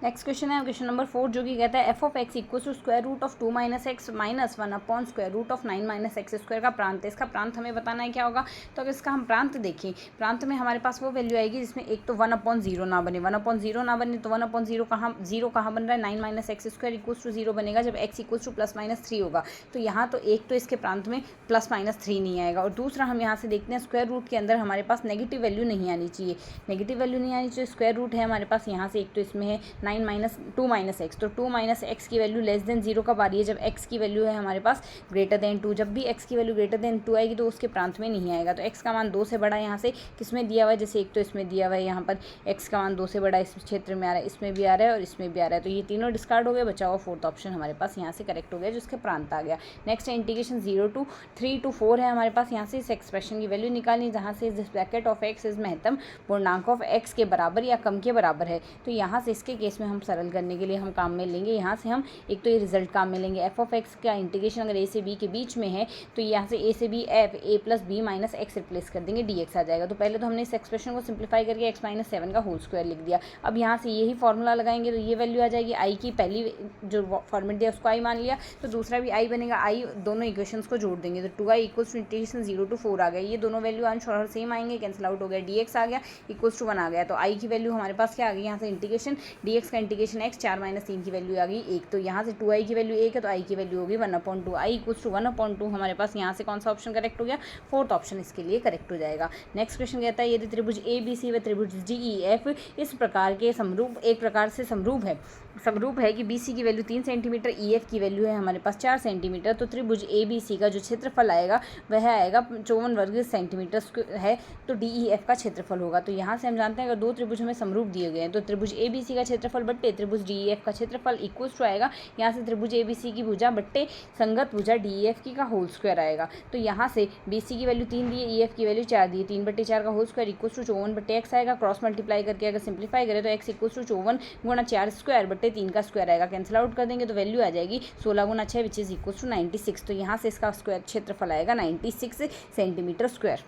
Next question है question number 4 जो कि कहता है F of X equal to square root of 2 - x - 1 upon square root of 9 - x square का प्रांत है। इसका प्रांत हमें बताना है क्या होगा। तो अगर इसका हम प्रांत देखें, प्रांत में हमारे पास वो वैल्यू आएगी जिसमें एक तो 1/0 ना बने, 1/0 ना बने तो 1/0 कहाँ बन रहा है, 9 - x स्क्वायर इक्वल टू 0 बनेगा जब x इक्वल टू +-3 होगा। तो यहाँ तो एक तो इसके प्रांत में +-3 नहीं आएगा, और दूसरा हम यहाँ से देखते हैं स्क्वायर रूट के अंदर हमारे पास नेगेटिव वैल्यू नहीं आनी चाहिए, नेगेटिव वैल्यू नहीं आनी चाहिए। स्क्वायर रूट है हमारे पास यहाँ से, एक तो इसमें है 2 - x, तो 2 - x की वैल्यू लेस देन 0 कब आ रही है, जब x की वैल्यू है हमारे पास ग्रेटर देन 2। जब भी x की वैल्यू ग्रेटर देन 2 आएगी तो उसके प्रांत में नहीं आएगा। तो x का मान 2 से बड़ा यहाँ से किसमें दिया हुआ है, जैसे एक तो इसमें दिया हुआ है यहाँ पर x का मान 2 से बड़ा इस क्षेत्र में आ रहा है, इसमें भी आ रहा है और इसमें भी आ रहा है। तो ये तीनों डिस्कार्ड हो गए, बचा हुआ फोर्थ ऑप्शन हमारे पास यहाँ से करेक्ट हो गया जिसके प्रांत आ गया। नेक्स्ट है इंटीग्रेशन 0 to 3 to 4 है हमारे पास। यहाँ से इस एक्सप्रेशन की वैल्यू निकालनी, जहाँ से this bracket of x is महत्तम पूर्णांक ऑफ x के बराबर या कम के बराबर है। तो यहाँ से इसके केस में हम सरल करने के लिए हम काम में लेंगे, यहाँ से हम एक तो ये रिजल्ट काम में लेंगे। एफ ऑफ एक्स का इंटीग्रेशन अगर a से b के बीच में है तो यहाँ से a से b f a + b - x replace कर देंगे, dx आ जाएगा। तो पहले तो हमने इस एक्सप्रेशन को सिंप्लीफाई करके x - 7 का होल स्क्वायर लिख दिया। अब यहाँ से यही फॉर्मूला लगाएंगे तो ये वैल्यू आ जाएगी i की, पहली जो फॉर्मेट दिया उसको i मान लिया तो दूसरा भी i बनेगा, i दोनों इक्वेशंस को जोड़ देंगे तो 2i equals to integration 0 to 4 आ गया। ये दोनों वैल्यू अंश और सेम आएंगे, कैंसिल आउट हो गया, dx आ गया इक्वल्स टू 1 आ गया। तो i की वैल्यू हमारे पास क्या आ गई, यहाँ से इंटीग्रेशन dx का इंटीग्रेशन x 4 - 3 की वैल्यू आ गई 1। तो यहाँ से 2i की वैल्यू 1 है तो i की वैल्यू होगी 1/2, i इक्वल्स टू 1/2 हमारे पास यहाँ से कौन सा ऑप्शन करेक्ट हो गया, फोर्थ ऑप्शन इसके लिए करेक्ट हो जाएगा। नेक्स्ट क्वेश्चन कहता है यदि त्रिभुज ABC व त्रिभुज DEF इस प्रकार के समरूप, एक प्रकार से समरूप है कि BC की वैल्यू 3 सेंटीमीटर, EF की वैल्यू है हमारे पास 4 सेंटीमीटर, तो त्रिभुज ABC का जो क्षेत्रफल आएगा वह आएगा 54 वर्ग सेंटीमीटर है, तो DEF का क्षेत्रफल होगा। तो यहाँ से हम जानते हैं अगर दो त्रिभुज हमें समरूप दिए गए हैं तो त्रिभुज ABC का क्षेत्रफल बट्टे त्रिभुज DEF का क्षेत्रफल इक्वल्स टू आएगा, यहाँ से त्रिभुज ABC की भुजा बट्टे संगत भुजा DEF की का होल स्क्वायर आएगा। तो यहाँ से BC की वैल्यू 3 दी है, EF की वैल्यू 4 दी है, 3/4 का whole square equals to 54/x आएगा। क्रॉस मल्टीप्लाई करके अगर सिंप्लीफाई करें तो x इक्वल्स टू 54 × 4 स्क्वायर बट्टे 3 का स्क्वायर आएगा, कैंसिल आउट कर देंगे तो वैल्यू आ जाएगी 16 × 6 विच इज इक्वल्स टू 96। तो यहाँ से इसका स्क्वायर क्षेत्रफल आएगा 96 सेंटीमीटर स्क्वायर।